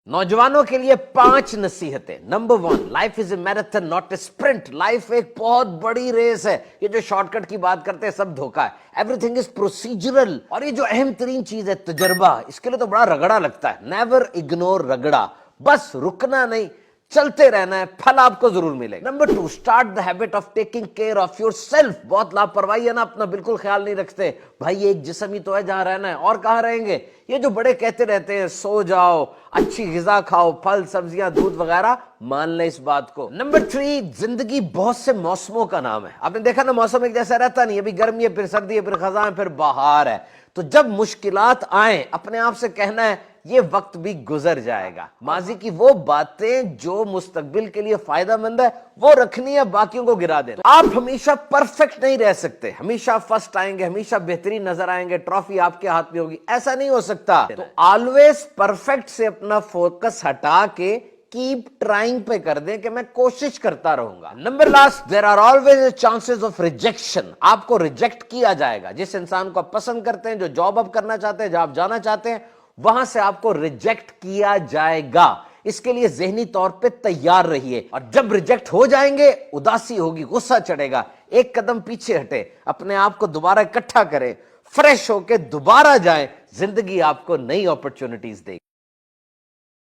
नौजवानों के लिए 5 नसीहतें। नंबर 1, life is a marathon not a sprint. Life एक बहुत बड़ी रेस है। ये जो शॉर्टकट की बात करते हैं सब धोखा है। Everything is procedural. और ये जो अहम तरीन चीज है तजर्बा, इसके लिए तो बड़ा रगड़ा लगता है। नेवर इग्नोर रगड़ा। बस रुकना नहीं, चलते रहना है, फल आपको जरूर मिलेगा। Number 2, start the habit of taking care of your self. बहुत लापरवाही है ना, अपना बिल्कुल ख्याल नहीं रखते। भाई ये एक जिस्म ही तो है जहां रहना है, और कहां रहेंगे। ये जो बड़े कहते रहते हैं सो जाओ, अच्छी ग़िज़ा खाओ, फल सब्जियां दूध वगैरह, मान ले इस बात को। नंबर 3, जिंदगी बहुत से मौसमों का नाम है। आपने देखा ना, मौसम एक जैसा रहता नहीं। अभी गर्मी है, फिर सर्दी है, फिर खज़ां है, फिर बहार है। तो जब मुश्किलात आए, अपने आप से कहना है ये वक्त भी गुजर जाएगा। माजी की वो बातें जो मुस्तकबिल के लिए फायदेमंद है वो रखनी है, बाकियों को गिरा देना। आप हमेशा परफेक्ट नहीं रह सकते। हमेशा फर्स्ट आएंगे, हमेशा बेहतरीन नजर आएंगे, ट्रॉफी आपके हाथ में होगी, ऐसा नहीं हो सकता। तो ऑलवेज परफेक्ट से अपना फोकस हटा के कीप ट्राइंग पे कर दें कि मैं कोशिश करता रहूंगा। Number last, there are always chances of rejection. आपको रिजेक्ट किया जाएगा। जिस इंसान को आप पसंद करते हैं, जो जॉब आप करना चाहते हैं, जहां आप जाना चाहते हैं, वहां से आपको रिजेक्ट किया जाएगा। इसके लिए ज़हनी तौर पे तैयार रहिए। और जब रिजेक्ट हो जाएंगे, उदासी होगी, गुस्सा चढ़ेगा, एक कदम पीछे हटे, अपने आप को दोबारा इकट्ठा करें, फ्रेश होके दोबारा जाएं। जिंदगी आपको नई अपॉर्चुनिटीज देगी।